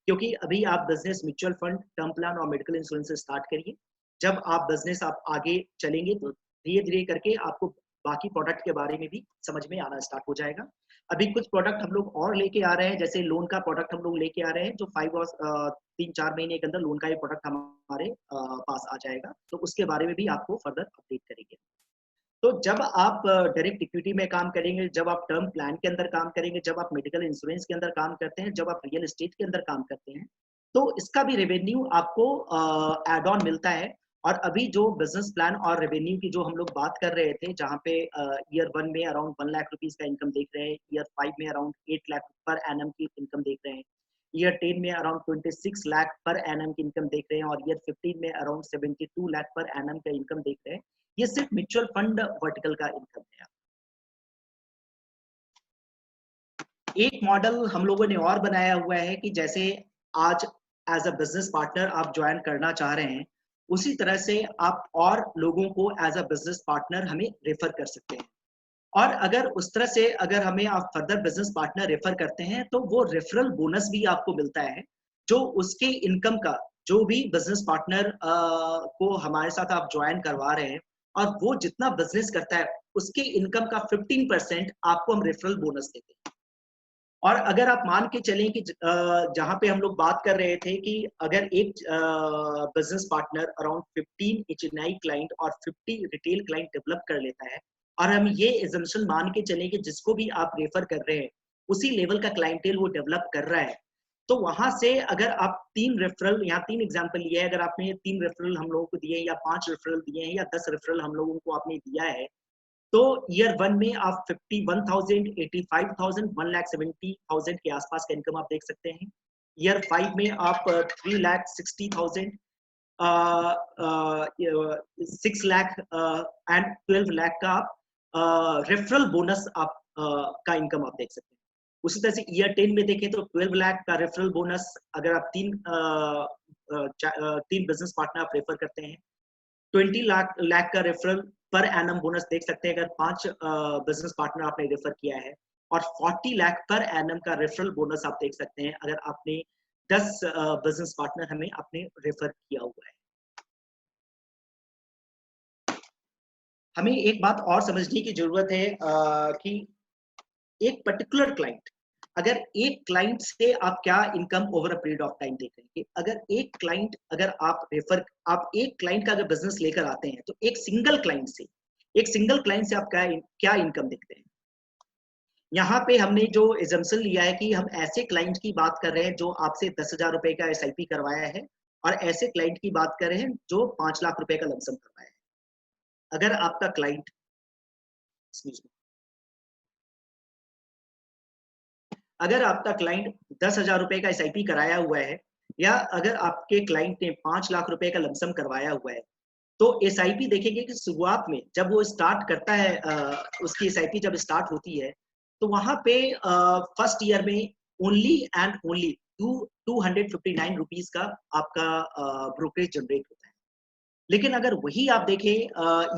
S1: क्योंकि अभी आप business mutual fund, term plan और मेडिकल इंश्योरेंस से स्टार्ट करिए। जब आप बिजनेस आप आगे चलेंगे तो धीरे धीरे करके आपको बाकी प्रोडक्ट के बारे में भी समझ में आना स्टार्ट हो जाएगा। अभी कुछ प्रोडक्ट हम लोग और लेके आ रहे हैं, जैसे लोन का प्रोडक्ट हम लोग लेके आ रहे हैं, जो 3-4 महीने के अंदर लोन का ये प्रोडक्ट हमारे पास आ जाएगा, तो उसके बारे में भी आपको फर्दर अपडेट करेंगे। तो जब आप डायरेक्ट इक्विटी में काम करेंगे, जब आप टर्म प्लान के अंदर काम करेंगे, जब आप मेडिकल इंश्योरेंस के अंदर काम करते हैं, जब आप रियल एस्टेट के अंदर काम करते हैं, तो इसका भी रेवेन्यू आपको एड ऑन मिलता है। और अभी जो बिजनेस प्लान और रेवेन्यू की जो हम लोग बात कर रहे थे, जहाँ पे ईयर 1 में अराउंड 1 लाख रुपीज का इनकम देख रहे हैं, ईयर 5 में अराउंड 8 लाख पर एनम की इनकम देख रहे हैं, ईयर 10 में अराउंड 26 लाख पर एनम की इनकम देख रहे हैं, और ईयर 15 में अराउंड 72 लाख पर एनम का इनकम देख रहे हैं। ये सिर्फ म्यूचुअल फंड वर्टिकल का इनकम है। एक मॉडल हम लोगों ने और बनाया हुआ है कि जैसे आज एज अ बिजनेस पार्टनर आप ज्वाइन करना चाह रहे हैं, उसी तरह से आप और लोगों को एज अ बिजनेस पार्टनर हमें रेफर कर सकते हैं। और अगर उस तरह से अगर हमें आप फर्दर बिजनेस पार्टनर रेफर करते हैं, तो वो रेफरल बोनस भी आपको मिलता है, जो उसके इनकम का, जो भी बिजनेस पार्टनर को हमारे साथ आप ज्वाइन करवा रहे हैं, और वो जितना बिजनेस करता है उसके इनकम का 15% आपको हम रेफरल बोनस देते हैं। और अगर आप मान के चलें कि जहाँ पे हम लोग बात कर रहे थे कि अगर एक business partner around 15 HNI client और 50 रिटेल क्लाइंट डेवलप कर लेता है, और हम ये एजम्पशन मान के चलें कि जिसको भी आप रेफर कर रहे हैं उसी लेवल का क्लाइंटेल वो डेवलप कर रहा है, तो वहां से अगर आप 3 रेफरल, यहाँ 3 एग्जाम्पल लिए है, अगर आपने 3 रेफरल हम लोगों को दिए, या 5 रेफरल दिए हैं, या 10 रेफरल हम लोगों को आपने दिया है, तो ईयर 1 में आप 51,000, 85,000, 1,70,000 के आसपास का इनकम आप देख सकते हैं। ईयर 5 में आप 3,60,000, 6 लाख एंड 12 लाख का आप रेफरल बोनस आप का इनकम आप देख सकते हैं। उसी तरह से ईयर 10 में देखें तो 12 लाख का रेफरल बोनस, अगर आप 3 बिजनेस पार्टनर आप रेफर करते हैं, 20 लाख का रेफरल पर एनम बोनस देख सकते हैं अगर 5 बिजनेस पार्टनर आपने रेफर किया है, और 40 लाख पर एनम का रेफरल बोनस आप देख सकते हैं अगर आपने 10 बिजनेस पार्टनर हमें आपने रेफर किया हुआ है। हमें एक बात और समझने की जरूरत है कि एक पर्टिकुलर क्लाइंट, अगर एक क्लाइंट से आप क्या income over a period of time देख रहे हैं, अगर एक क्लाइंट, अगर आप एक क्लाइंट का अगर बिजनेस लेकर आते हैं, तो एक सिंगल क्लाइंट से आप क्या इनकम देखते हैं। यहाँ पे हमने जो एजम्पशन लिया है कि हम ऐसे क्लाइंट की बात कर रहे हैं जो आपसे 10,000 रुपए का एसआईपी करवाया है, और ऐसे क्लाइंट की बात कर रहे हैं जो 5 लाख रुपए का लमसम करवाया है। अगर आपका क्लाइंट अगर आपका क्लाइंट 10,000 रुपए का एसआईपी कराया हुआ है, या अगर आपके क्लाइंट ने 5 लाख रुपए का लमसम करवाया हुआ है, तो एसआईपी देखेंगे कि शुरुआत में जब वो स्टार्ट करता है, उसकी एसआईपी जब स्टार्ट होती है, तो वहां पे फर्स्ट ईयर में ओनली एंड ओनली 259 रुपीज का आपका ब्रोकरेज जनरेट होता है। लेकिन अगर वही आप देखें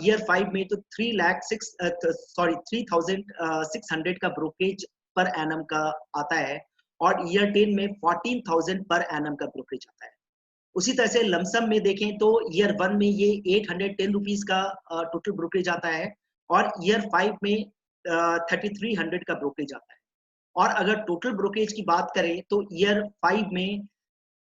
S1: ईयर 5 में, तो 3,600 का ब्रोकरेज पर एनम का आता है, और ईयर 10 में 14,000 पर एनम का ब्रोकरेज आता है। उसी तरह से लमसम में देखें तो ईयर 1 में ये 810 रुपीज का टोटल ब्रोकरेज आता है, और ईयर 5 में 3,300 का ब्रोकरेज आता है। और अगर टोटल ब्रोकरेज की बात करें तो ईयर 5 में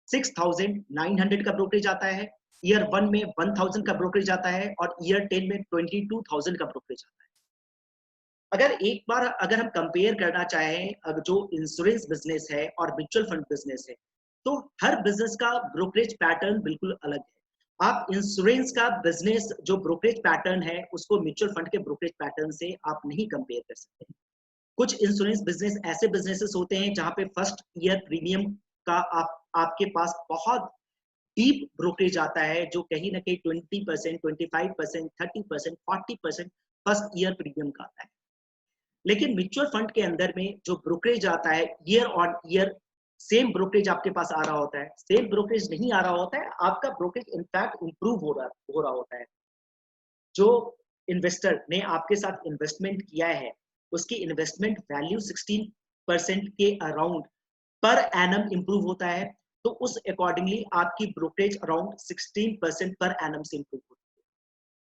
S1: 6,900 का ब्रोकरेज आता है, ईयर 1 में 1,000 का ब्रोकरेज आता है, और ईयर 10 में 22,000 का ब्रोकरेज आता है। अगर एक बार अगर हम कंपेयर करना चाहें, अगर जो इंश्योरेंस बिजनेस है और म्यूचुअल फंड बिजनेस है, तो हर बिजनेस का ब्रोकरेज पैटर्न बिल्कुल अलग है। आप इंश्योरेंस का बिजनेस जो ब्रोकरेज पैटर्न है उसको म्यूचुअल फंड के ब्रोकरेज पैटर्न से आप नहीं कंपेयर कर सकते। कुछ इंश्योरेंस बिजनेस ऐसे बिजनेसेस होते हैं जहां पे फर्स्ट ईयर प्रीमियम का आपके पास बहुत डीप ब्रोकरेज आता है जो कहीं ना कहीं 20%, 25%, 30%, 40% फर्स्ट ईयर प्रीमियम का आता है। लेकिन म्यूचुअल फंड के अंदर में जो ब्रोकरेज आता है year on year same brokerage आपके पास आ रहा होता है, सेम ब्रोकरेज नहीं आ रहा होता है, आपका ब्रोकरेज इनफैक्ट इंप्रूव हो रहा होता है। जो इन्वेस्टर ने आपके साथ इन्वेस्टमेंट किया है उसकी इन्वेस्टमेंट वैल्यू 16% के अराउंड पर एनम इंप्रूव होता है, तो उस अकॉर्डिंगली आपकी ब्रोकरेज अराउंड 16% पर एनम से इंप्रूव होती है।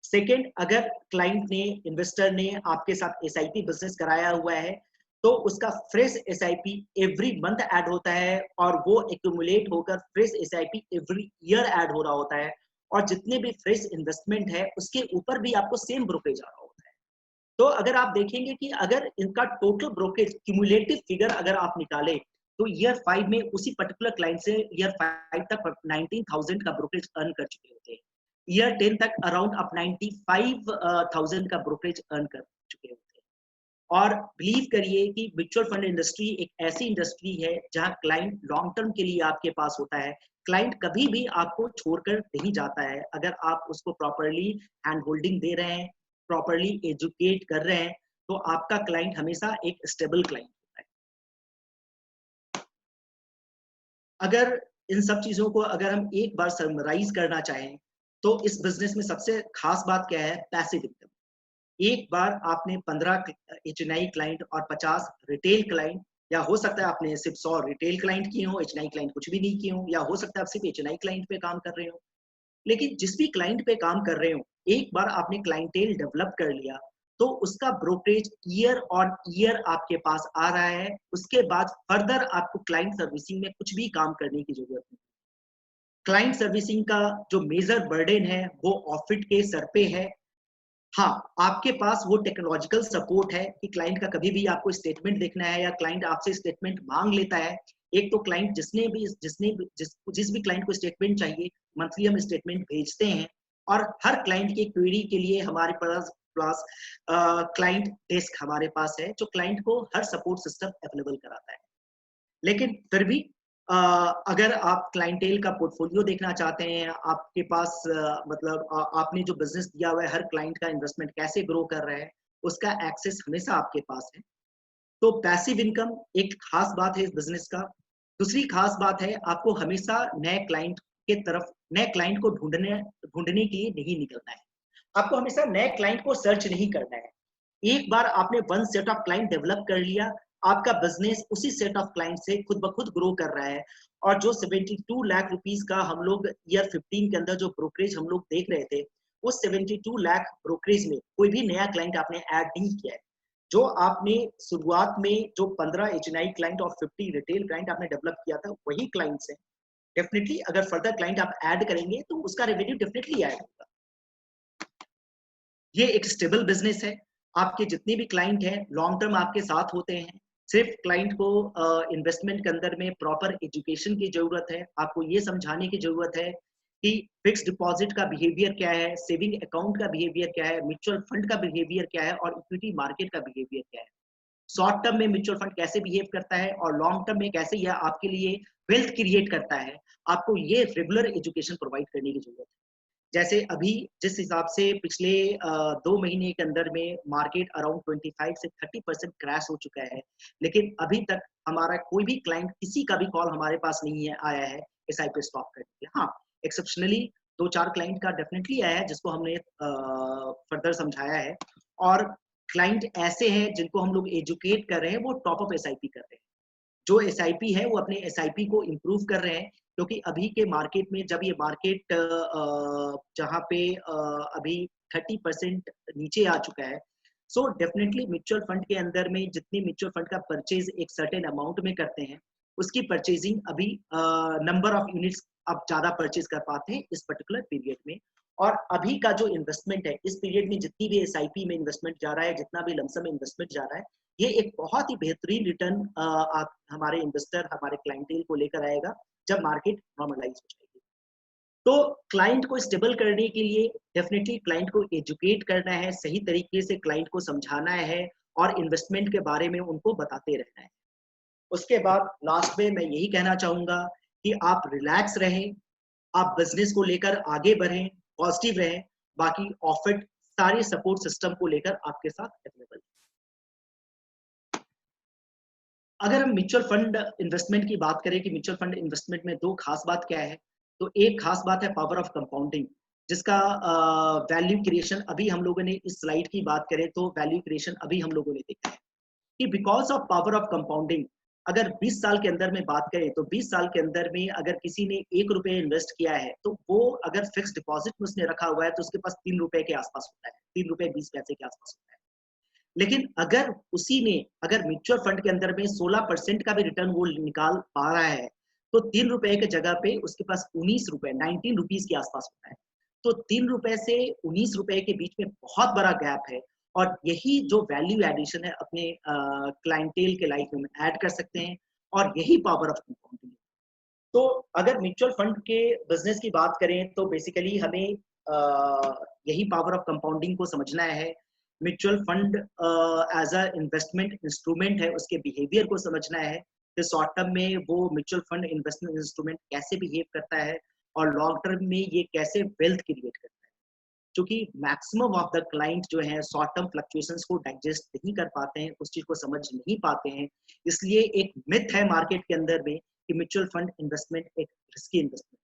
S1: सेकेंड, अगर क्लाइंट ने इन्वेस्टर ने आपके साथ एसआईपी बिजनेस कराया हुआ है तो उसका fresh SIP every month add होता है और वो एक्यूमुलेट होकर fresh SIP every year add हो रहा होता है, और जितने भी फ्रेश इन्वेस्टमेंट है उसके ऊपर भी आपको सेम ब्रोकरेज आ रहा होता है। तो अगर आप देखेंगे कि अगर इनका टोटल ब्रोकरेज क्यूमुलेटिव फिगर अगर आप निकालें तो ईयर 5 में उसी पर्टिकुलर क्लाइंट से ईयर 5 तक 19,000 का ब्रोकरेज अर्न कर चुके होते हैं, ईयर 10 तक अराउंड आप 95,000 का ब्रोकरेज अर्न कर चुके होते हैं। और बिलीव करिए कि म्यूचुअल फंड इंडस्ट्री एक ऐसी इंडस्ट्री है जहां क्लाइंट लॉन्ग टर्म के लिए आपके पास होता है। क्लाइंट कभी भी आपको छोड़कर नहीं जाता है अगर आप उसको प्रॉपरली हैंड होल्डिंग दे रहे हैं, प्रॉपरली एजुकेट कर रहे हैं, तो आपका क्लाइंट हमेशा एक स्टेबल क्लाइंट होता है। अगर इन सब चीजों को अगर हम एक बार समराइज करना चाहें तो इस बिजनेस में सबसे खास बात क्या है? Passive income. एक बार आपने 15 एचएनआई क्लाइंट और 50 रिटेल क्लाइंट, या हो सकता है आपने सिर्फ 100 रिटेल क्लाइंट किए हो, एचएनआई क्लाइंट कुछ भी नहीं किए हो, या हो सकता है आप सिर्फ एचएनआई क्लाइंट पे काम कर रहे हो। लेकिन जिस भी क्लाइंट पे काम कर रहे हो, एक बार आपने क्लाइंटेल डेवलप कर लिया तो उसका ब्रोकरेज ईयर ऑन ईयर आपके पास आ रहा है। उसके बाद फर्दर आपको क्लाइंट सर्विसिंग में कुछ भी काम करने की जरूरत नहीं। क्लाइंट सर्विसिंग का जो मेजर बर्डन है वो ऑफिट के सर पे है। हाँ, आपके पास वो टेक्नोलॉजिकल सपोर्ट है कि क्लाइंट का कभी भी आपको स्टेटमेंट देखना है या क्लाइंट आपसे स्टेटमेंट मांग लेता है। एक तो क्लाइंट जिस भी क्लाइंट को स्टेटमेंट चाहिए, मंथली हम स्टेटमेंट भेजते हैं, और हर क्लाइंट की क्वेरी के लिए हमारे पास प्लस क्लाइंट डेस्क हमारे पास है जो क्लाइंट को हर सपोर्ट सिस्टम अवेलेबल कराता है। लेकिन फिर भी अगर आप क्लाइंटेल का पोर्टफोलियो देखना चाहते हैं, आपके पास मतलब आपने जो बिजनेस दिया हुआ है, हर क्लाइंट का इन्वेस्टमेंट कैसे ग्रो कर रहा है, उसका एक्सेस हमेशा आपके पास है। तो पैसिव इनकम एक खास बात है इस बिजनेस का। दूसरी खास बात है, आपको हमेशा नए क्लाइंट के तरफ, नए क्लाइंट को ढूंढने के लिए नहीं निकलना है। आपको हमेशा नए क्लाइंट को सर्च नहीं करना है। एक बार आपने one set of client develop कर लिया, आपका बिजनेस उसी सेट ऑफ क्लाइंट से खुद ब खुद ग्रो कर रहा है। और जो 72 लाख रुपीस का हम लोग ईयर 15 के अंदर जो ब्रोकरेज हम लोग देख रहे थे, उस 72 लाख ब्रोकरेज में कोई भी नया क्लाइंट आपने ऐड नहीं किया है। जो आपने शुरुआत में जो 15 एचएनआई क्लाइंट और 50 रिटेल क्लाइंट आपने डेवलप किया था, वही क्लाइंट्स है। डेफिनेटली अगर फर्दर क्लाइंट आप ऐड करेंगे तो उसका रेवेन्यू डेफिनेटली ऐड होगा। ये एक स्टेबल बिजनेस है। आपके जितने भी क्लाइंट हैं लॉन्ग टर्म आपके साथ होते हैं। सिर्फ क्लाइंट को इन्वेस्टमेंट के अंदर में प्रॉपर एजुकेशन की जरूरत है। आपको ये समझाने की जरूरत है कि फिक्स डिपॉजिट का बिहेवियर क्या है, सेविंग अकाउंट का बिहेवियर क्या है, म्यूचुअल फंड का बिहेवियर क्या है, और इक्विटी मार्केट का बिहेवियर क्या है। शॉर्ट टर्म में म्यूचुअल फंड कैसे बिहेव करता है और लॉन्ग टर्म में कैसे यह आपके लिए वेल्थ क्रिएट करता है, आपको ये रेगुलर एजुकेशन प्रोवाइड करने की जरूरत है। जैसे अभी जिस हिसाब से पिछले 2 महीने के अंदर में मार्केट अराउंड 25 से 30% क्रैश हो चुका है, लेकिन अभी तक हमारा कोई भी क्लाइंट, किसी का भी कॉल हमारे पास नहीं है आया है एसआई पे स्टॉप करने के लिए। हाँ, एक्सेप्शनली 2-4 क्लाइंट का डेफिनेटली आया है जिसको हमने फर्दर समझाया है। और क्लाइंट ऐसे हैं जिनको हम लोग एजुकेट कर रहे हैं, वो टॉप अप एसआईपी कर रहे हैं। जो एसआईपी है वो अपने एसआईपी को इम्प्रूव कर रहे हैं, क्योंकि अभी के मार्केट में जब ये मार्केट जहाँ पे अभी 30% नीचे आ चुका है, सो डेफिनेटली म्यूचुअल फंड के अंदर में जितनी म्यूचुअल फंड का परचेज एक सर्टेन अमाउंट में करते हैं, उसकी परचेजिंग अभी नंबर ऑफ यूनिट्स अब ज्यादा परचेज कर पाते हैं इस पर्टिकुलर पीरियड में। और अभी का जो इन्वेस्टमेंट है इस पीरियड में, जितनी भी एसआईपी में इन्वेस्टमेंट जा रहा है, जितना भी लमसम में इन्वेस्टमेंट जा रहा है, ये एक बहुत ही बेहतरीन रिटर्न आप हमारे इन्वेस्टर, हमारे क्लाइंटेल को लेकर आएगा जब मार्केट नॉर्मलाइज हो जाएगी। तो क्लाइंट को स्टेबल करने के लिए डेफिनेटली क्लाइंट को एजुकेट करना है, सही तरीके से क्लाइंट को समझाना है, और इन्वेस्टमेंट के बारे में उनको बताते रहना है। उसके बाद लास्ट में मैं यही कहना चाहूंगा कि आप रिलैक्स रहें, आप बिजनेस को लेकर आगे बढ़ें, पॉजिटिव रहें, बाकी ऑफिट सारे सपोर्ट सिस्टम को लेकर आपके साथ अवेलेबल। अगर हम म्यूचुअल फंड इन्वेस्टमेंट की बात करें कि म्यूचुअल फंड इन्वेस्टमेंट में दो खास बात क्या है, तो एक खास बात है पावर ऑफ कंपाउंडिंग, जिसका वैल्यू क्रिएशन अभी हम लोगों ने इस स्लाइड की बात करें तो वैल्यू क्रिएशन अभी हम लोगों ने देखा है कि because of power of compounding, अगर 20 साल के अंदर में बात करें तो 20 साल के अंदर में अगर किसी ने 1 रुपए इन्वेस्ट किया है तो वो अगर फिक्स डिपॉजिट में उसने रखा हुआ है तो उसके पास 3 रुपए के आसपास होता है, 3 रुपए 20 पैसे के आसपास होता है। लेकिन अगर उसी ने अगर म्यूचुअल फंड के अंदर में 16% का भी रिटर्न वो निकाल पा रहा है तो 3 रुपए की जगह पे उसके पास 19 रुपए 19 रुपीज के आसपास होता है। तो 3 रुपए से 19 रुपए के बीच में बहुत बड़ा गैप है और यही जो वैल्यू एडिशन है अपने क्लाइंटेल के लाइफ में ऐड कर सकते हैं और यही पावर ऑफ कंपाउंडिंग है। तो अगर म्यूचुअल फंड के बिजनेस की बात करें तो बेसिकली हमें यही पावर ऑफ कंपाउंडिंग को समझना है। Mutual fund as a investment instrument है, उसके बिहेवियर को समझना है कि शॉर्ट टर्म में वो म्यूचुअल फंड इन्वेस्टमेंट इंस्ट्रूमेंट कैसे बिहेव करता है और लॉन्ग टर्म में ये कैसे वेल्थ क्रिएट करता है। क्योंकि मैक्सिमम ऑफ द क्लाइंट जो है शॉर्ट टर्म फ्लक्चुएशंस को डाइजेस्ट नहीं कर पाते हैं, उस चीज को समझ नहीं पाते हैं, इसलिए एक मिथ है मार्केट के अंदर में कि म्यूचुअल फंड इन्वेस्टमेंट एक रिस्की इन्वेस्टमेंट।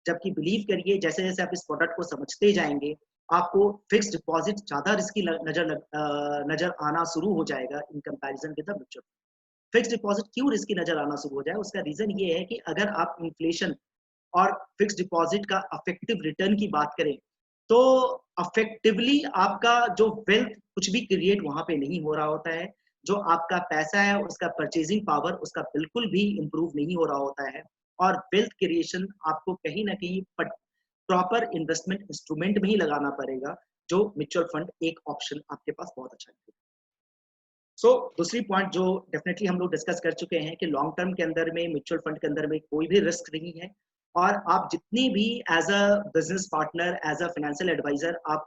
S1: जबकि बिलीव करिए जैसे जैसे आप इस प्रोडक्ट को समझते जाएंगे आपको फिक्स्ड डिपॉजिट ज्यादा रिस्की नजर आना शुरू हो जाएगा in comparison with the mutual fund. Fixed deposit क्यों रिस्की नजर आना शुरू हो जाए, उसका रीजन ये है कि अगर आप इन्फ्लेशन और फिक्स्ड डिपॉजिट का अफेक्टिव रिटर्न की बात करें तो अफेक्टिवली आपका जो वेल्थ कुछ भी क्रिएट वहां पे नहीं हो रहा होता है, जो आपका पैसा है उसका परचेजिंग पावर उसका बिल्कुल भी इंप्रूव नहीं हो रहा होता है और वेल्थ क्रिएशन आपको कहीं ना कहीं प्रॉपर इन्वेस्टमेंट इंस्ट्रूमेंट में ही लगाना पड़ेगा, जो म्यूचुअल फंड एक ऑप्शन आपके पास बहुत अच्छा है। दूसरी पॉइंट जो डेफिनेटली हम लोग डिस्कस कर चुके हैं कि लॉन्ग टर्म के अंदर में म्यूचुअल फंड के अंदर में कोई भी रिस्क नहीं है और आप जितनी भी as a business partner as a financial advisor आप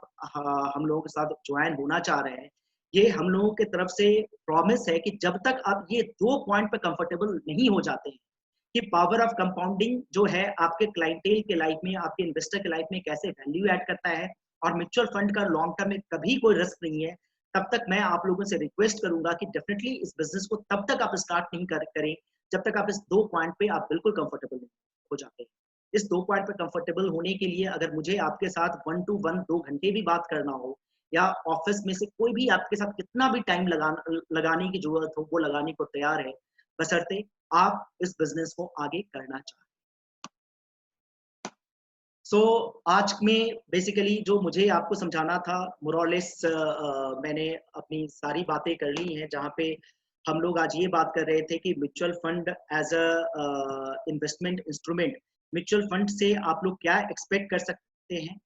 S1: हम लोगों के साथ ज्वाइन होना चाह रहे हैं, ये हम लोगों की तरफ से प्रॉमिस है कि जब तक आप ये 2 पॉइंट पे कंफर्टेबल नहीं हो जाते हैं कि पावर ऑफ कंपाउंडिंग जो है आपके क्लाइंटेल के लाइफ में आपके इन्वेस्टर के लाइफ में कैसे वैल्यू ऐड करता है और म्यूचुअल फंड का लॉन्ग टर्म में कभी कोई रिस्क नहीं है, तब तक मैं आप लोगों से रिक्वेस्ट करूंगा कि डेफिनेटली इस बिजनेस को तब तक आप स्टार्ट नहीं करें जब तक आप इस 2 पॉइंट पे आप बिल्कुल कंफर्टेबल नहीं हो जाते हैं। इस 2 पॉइंट पे कंफर्टेबल होने के लिए अगर मुझे आपके साथ 1 to 1 2 घंटे भी बात करना हो या ऑफिस में से कोई भी आपके साथ कितना भी टाइम लगाने की जरूरत हो वो लगाने को तैयार है, बशर्ते आप इस बिजनेस को आगे करना चाहें। आज में बेसिकली जो मुझे आपको समझाना था मोरलेस मैंने अपनी सारी बातें कर ली हैं, जहाँ पे हम लोग आज ये बात कर रहे थे कि mutual fund as a investment instrument, mutual fund से आप लोग क्या एक्सपेक्ट कर सकते हैं,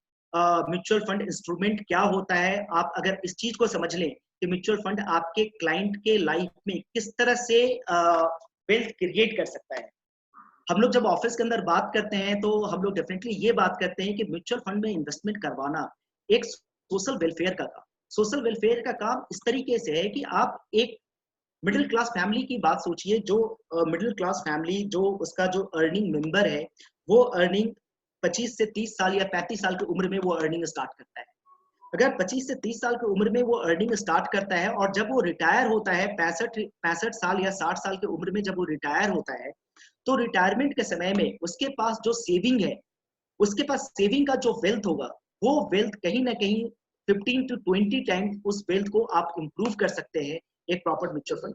S1: म्यूचुअल फंड इंस्ट्रूमेंट क्या होता है। आप अगर इस चीज को समझ लें कि म्यूचुअल फंड आपके क्लाइंट के लाइफ में किस तरह से वेल्थ क्रिएट कर सकता है। हम लोग जब ऑफिस के अंदर बात करते हैं तो हम लोग डेफिनेटली ये बात करते हैं कि म्यूचुअल फंड में इन्वेस्टमेंट करवाना एक सोशल वेलफेयर का काम, सोशल वेलफेयर का काम इस तरीके से है कि आप एक मिडिल क्लास फैमिली की बात सोचिए, जो मिडिल क्लास फैमिली जो उसका जो अर्निंग मेंबर है वो अर्निंग 25 से 30 साल या 35 साल की उम्र में वो अर्निंग स्टार्ट करता है। अगर 25 से 30 साल की उम्र में वो अर्निंग स्टार्ट करता है और जब वो रिटायर होता है 65 साल या 60 साल की उम्र में जब वो रिटायर होता है तो रिटायरमेंट के समय में उसके पास जो सेविंग है, उसके पास सेविंग का जो वेल्थ होगा वो वेल्थ कहीं ना कहीं 15 to 20 टाइम उस वेल्थ को आप इंप्रूव कर सकते हैं एक प्रॉपर म्यूचुअल फंड।